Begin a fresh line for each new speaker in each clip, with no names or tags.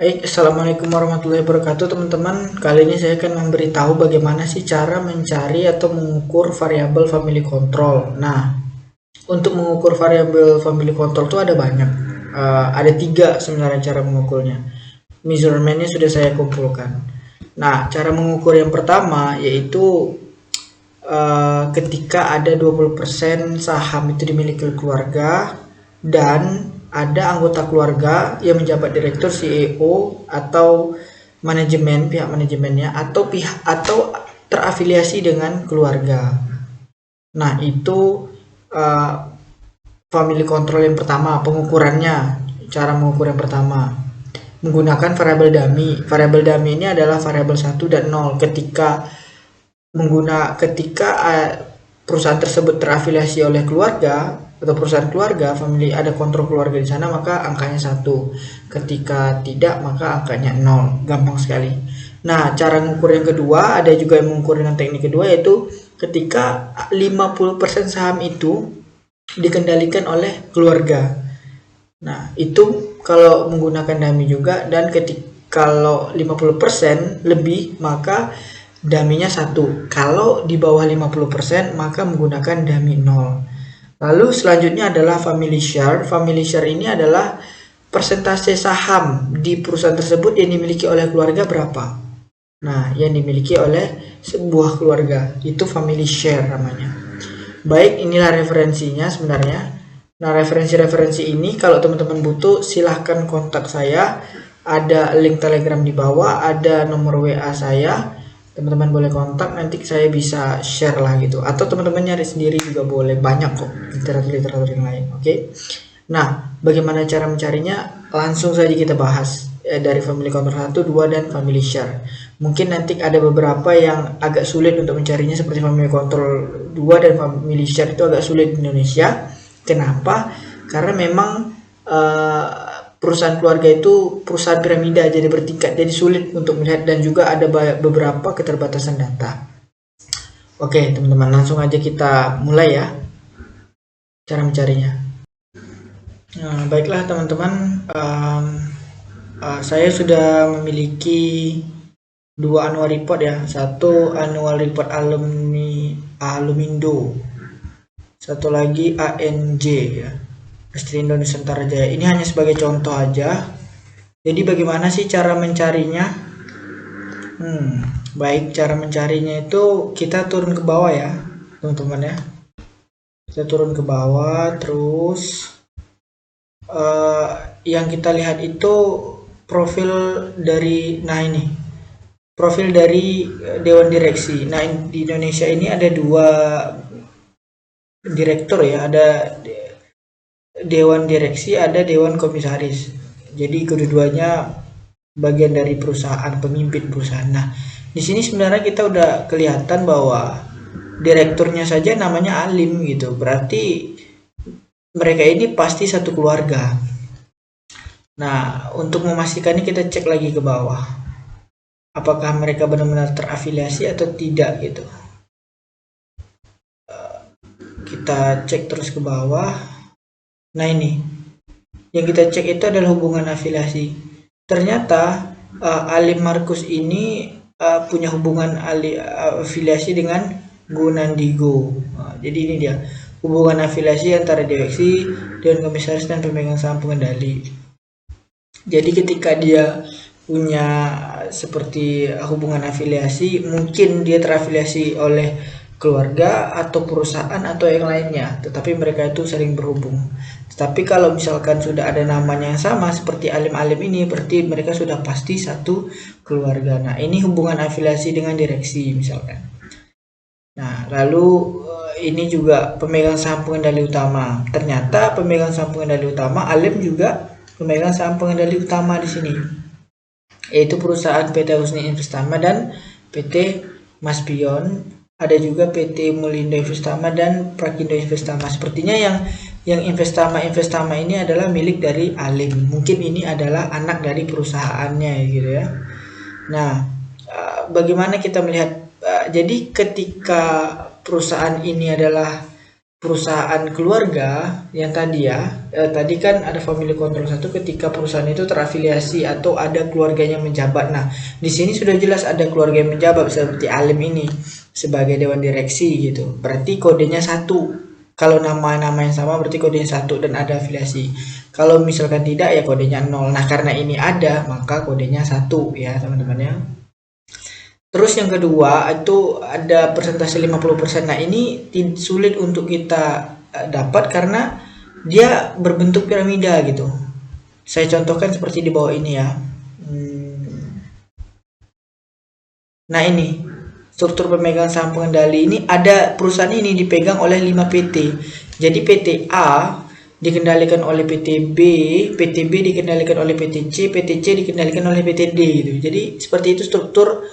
Assalamualaikum warahmatullahi wabarakatuh teman-teman. Kali ini saya akan memberitahu bagaimana sih cara mencari atau mengukur variabel family control. Nah, untuk mengukur variabel family control itu ada banyak. Ada 3 sebenarnya cara mengukurnya. Measurementnya sudah saya kumpulkan. Nah, cara mengukur yang pertama yaitu ketika ada 20% saham itu dimiliki keluarga dan ada anggota keluarga yang menjabat direktur, CEO atau pihak manajemennya atau terafiliasi dengan keluarga. Nah, itu uh, family control yang pertama, pengukurannya. Cara mengukur yang pertama menggunakan variabel dummy. Variabel dummy ini adalah variabel 1 dan 0. Ketika perusahaan tersebut terafiliasi oleh keluarga atau perusahaan keluarga, family, ada kontrol keluarga di sana, maka angkanya 1. Ketika tidak, maka angkanya 0. Gampang sekali. Nah, cara mengukur yang kedua, ada juga yang mengukur dengan teknik kedua, yaitu ketika 50% saham itu dikendalikan oleh keluarga. Nah, itu kalau menggunakan dummy juga, dan kalau 50% lebih, maka dummy-nya 1. Kalau di bawah 50%, maka menggunakan dummy 0. Lalu selanjutnya adalah family share. Family share ini adalah persentase saham di perusahaan tersebut yang dimiliki oleh keluarga berapa. Nah, yang dimiliki oleh sebuah keluarga itu family share namanya. Baik, inilah referensinya sebenarnya. Nah, referensi-referensi ini kalau teman-teman butuh, silahkan kontak saya. Ada link Telegram di bawah, ada nomor WA saya. Teman-teman boleh kontak, nanti saya bisa share lah gitu. Atau teman-teman nyari sendiri juga boleh, banyak kok literatur-literatur yang lain. Oke. Nah, bagaimana cara mencarinya? Langsung saja kita bahas dari family control 1, 2, dan family share. Mungkin nanti ada beberapa yang agak sulit untuk mencarinya, seperti family control 2 dan family share itu agak sulit di Indonesia. Kenapa? Karena memang perusahaan keluarga itu perusahaan piramida, jadi bertingkat, jadi sulit untuk melihat, dan juga ada beberapa keterbatasan data. Oke teman-teman, langsung aja kita mulai ya cara mencarinya. Nah, baiklah teman-teman, saya sudah memiliki 2 annual report ya. Satu annual report Alumindo, satu lagi ANJ ya, Astrindo Nusantara Jaya. Ini hanya sebagai contoh aja. Jadi bagaimana sih cara mencarinya? Baik, cara mencarinya itu kita turun ke bawah ya teman-teman ya. Kita turun ke bawah, terus yang kita lihat itu profil dari, ini profil dari Dewan Direksi. Nah, di Indonesia ini ada 2 direktur ya, ada Dewan Direksi, ada Dewan Komisaris. Jadi kedua-duanya bagian dari perusahaan, pemimpin perusahaan. Nah, di sini sebenarnya kita udah kelihatan bahwa direkturnya saja namanya Alim gitu. Berarti mereka ini pasti satu keluarga. Nah, untuk memastikannya kita cek lagi ke bawah. Apakah mereka benar-benar terafiliasi atau tidak gitu. Kita cek terus ke bawah. Nah, ini yang kita cek itu adalah hubungan afiliasi. Ternyata Alim Markus ini punya hubungan afiliasi dengan Gunandigo. Jadi ini dia hubungan afiliasi antara direksi, dewan komisaris, dan pemegang saham pengendali. Jadi ketika dia punya seperti hubungan afiliasi, mungkin dia terafiliasi oleh keluarga atau perusahaan atau yang lainnya, tetapi mereka itu sering berhubung. Tetapi kalau misalkan sudah ada namanya yang sama seperti Alim-Alim ini, berarti mereka sudah pasti satu keluarga. Nah, ini hubungan afiliasi dengan direksi misalkan. Nah, lalu ini juga pemegang saham pengendali utama. Ternyata pemegang saham pengendali utama, Alim juga pemegang saham pengendali utama di sini, yaitu perusahaan PT Husni Investama dan PT Mas Pion. Ada juga PT Mulindo Investama dan Prakindo Investama. Sepertinya yang Investama ini adalah milik dari Alim. Mungkin ini adalah anak dari perusahaannya gitu ya. Nah, bagaimana kita melihat? Jadi ketika perusahaan ini adalah perusahaan keluarga yang tadi ya, tadi kan ada family control satu ketika perusahaan itu terafiliasi atau ada keluarganya menjabat. Nah, di sini sudah jelas ada keluarga yang menjabat seperti Alim ini sebagai dewan direksi gitu. Berarti kodenya satu. Kalau nama-nama yang sama berarti kodenya satu dan ada afiliasi. Kalau misalkan tidak ya kodenya 0. Nah, karena ini ada maka kodenya satu ya teman-teman ya. Terus yang kedua itu ada persentase 50%. Nah, ini sulit untuk kita dapat karena dia berbentuk piramida gitu. Saya contohkan seperti di bawah ini ya. Nah, ini struktur pemegang saham pengendali ini ada perusahaan ini dipegang oleh 5 PT. Jadi PT A dikendalikan oleh PT B, PT B dikendalikan oleh PT C dikendalikan oleh PT D gitu. Jadi seperti itu struktur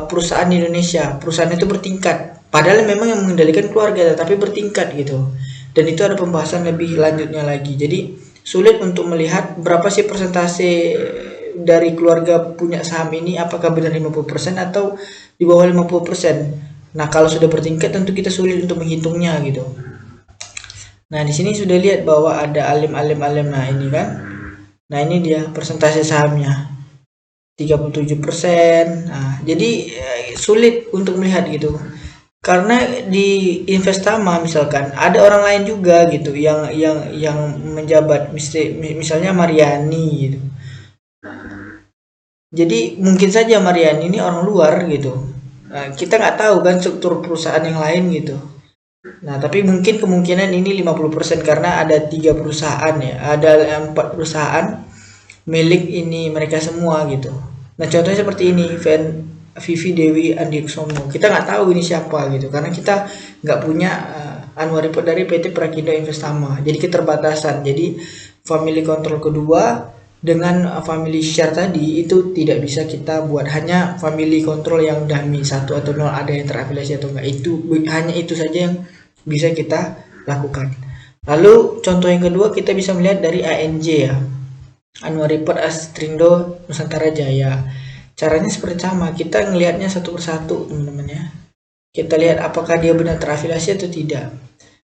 perusahaan di Indonesia. Perusahaan itu bertingkat. Padahal memang yang mengendalikan keluarga, tapi bertingkat gitu. Dan itu ada pembahasan lebih lanjutnya lagi. Jadi sulit untuk melihat berapa sih persentase dari keluarga punya saham ini, apakah benar 50% atau di bawah 50%. Nah, kalau sudah bertingkat tentu kita sulit untuk menghitungnya gitu. Nah, di sini sudah lihat bahwa ada Alim. Nah, ini kan. Nah, ini dia persentase sahamnya. 37%. Nah, jadi sulit untuk melihat gitu. Karena di Investama misalkan ada orang lain juga gitu yang menjabat, misalnya Mariani gitu. Jadi mungkin saja Mariani ini orang luar gitu. Nah, kita nggak tahu kan struktur perusahaan yang lain gitu. Nah, tapi mungkin kemungkinan ini 50% karena ada 3 perusahaan ya. Ada 4 perusahaan milik ini mereka semua gitu. Nah, contohnya seperti ini, Vivi Dewi Andiksono. Kita nggak tahu ini siapa gitu karena kita nggak punya annual report dari PT Prakindo Investama. Jadi keterbatasan. Jadi family control kedua dengan family share tadi itu tidak bisa kita buat. Hanya family control yang dummy 1 atau 0 ada yang terafiliasi atau enggak, itu hanya itu saja yang bisa kita lakukan. Lalu contoh yang kedua kita bisa melihat dari ANJ ya, Annual Report Astrindo Nusantara Jaya. Caranya seperti sama, kita ngelihatnya satu persatu teman-teman ya. Kita lihat apakah dia benar terafiliasi atau tidak.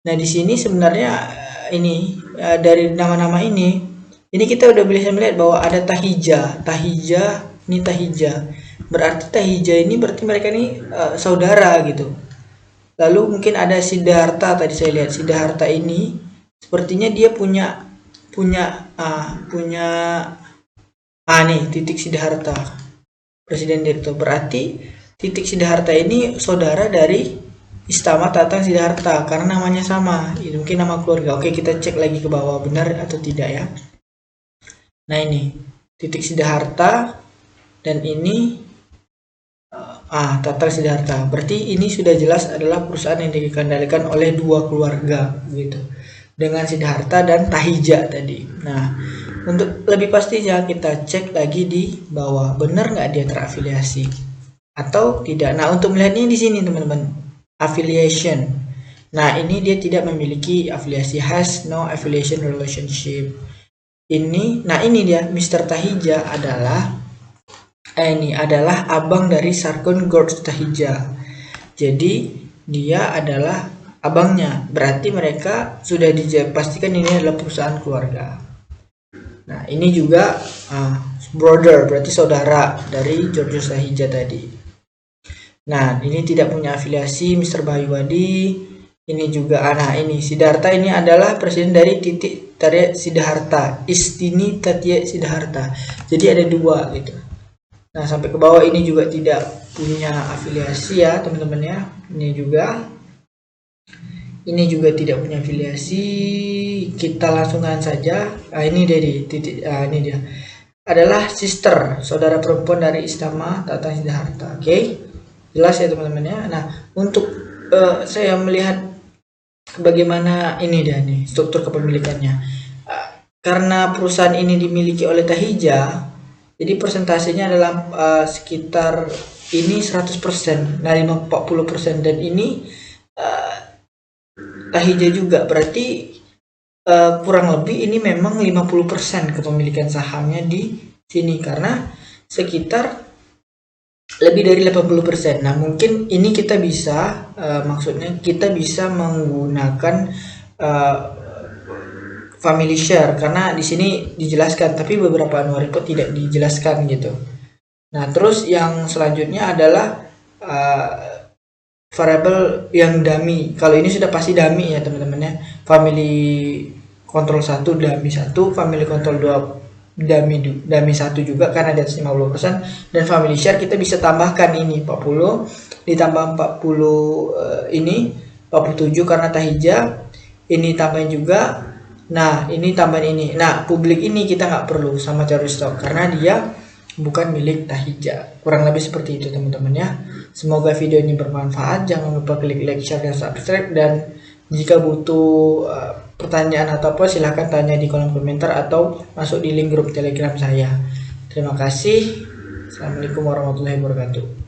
Nah, di sini sebenarnya ini dari nama-nama ini kita udah bisa melihat bahwa ada Tahija, ini Tahija. Berarti Tahija ini berarti mereka ini saudara gitu. Lalu mungkin ada Siddhartha, tadi saya lihat Siddhartha ini sepertinya dia punya nih titik Siddhartha, presiden direktur. Berarti titik Siddhartha ini saudara dari Istama Tatang Siddhartha karena namanya sama. Ini mungkin nama keluarga. Oke, kita cek lagi ke bawah benar atau tidak ya. Nah, ini titik Siddhartha dan ini Tatang Siddhartha. Berarti ini sudah jelas adalah perusahaan yang dikendalikan oleh 2 keluarga gitu. Dengan Siddhartha dan Tahija tadi. Nah, untuk lebih pastinya kita cek lagi di bawah, benar nggak dia terafiliasi atau tidak. Nah, untuk melihatnya di sini teman-teman, affiliation. Nah, ini dia tidak memiliki afiliasi, has no affiliation relationship. Ini dia Mr. Tahija adalah abang dari Sargon Gorge Tahija. Jadi dia adalah abangnya. Berarti mereka sudah dipastikan ini adalah perusahaan keluarga. Nah, ini juga brother, berarti saudara dari Georgios Tahija tadi. Nah, ini tidak punya afiliasi Mr. Bahiwadi. Ini juga ini Siddhartha ini adalah presiden dari titik Tatya Siddhartha, Istini Tatya Siddhartha. Jadi ada 2 gitu. Nah, sampai ke bawah ini juga tidak punya afiliasi ya teman-teman ya. Ini juga tidak punya afiliasi. Kita langsungkan saja. Ini dari titik ini dia. Adalah sister, saudara perempuan dari Istama Tatang Siddhartha. Oke. Jelas ya teman-teman ya. Nah, untuk saya melihat bagaimana ini dia nih struktur kepemilikannya. Karena perusahaan ini dimiliki oleh Tahija, jadi persentasenya adalah sekitar ini 100%, nah 40%, dan ini Tahija juga. Berarti kurang lebih ini memang 50% kepemilikan sahamnya di sini karena sekitar lebih dari 80%. Nah, mungkin ini kita bisa maksudnya kita bisa menggunakan uh, family share karena di sini dijelaskan, tapi beberapa annual report tidak dijelaskan gitu. Nah, terus yang selanjutnya adalah uh, variable yang dummy. Kalau ini sudah pasti dummy ya teman-teman ya. Family control 1 dummy 1, family control 2 dummy 1 juga karena di atas 50%, dan family share kita bisa tambahkan ini 40 ditambah 40 ini 47 karena tahija, ini tambahin juga. Nah, ini tambahin ini. Nah, publik ini kita nggak perlu sama teori stok karena dia bukan milik tahija. Kurang lebih seperti itu teman-teman ya. Semoga video ini bermanfaat. Jangan lupa klik like, share, dan subscribe. Dan jika butuh pertanyaan atau apa, silahkan tanya di kolom komentar atau masuk di link grup Telegram saya. Terima kasih. Assalamualaikum warahmatullahi wabarakatuh.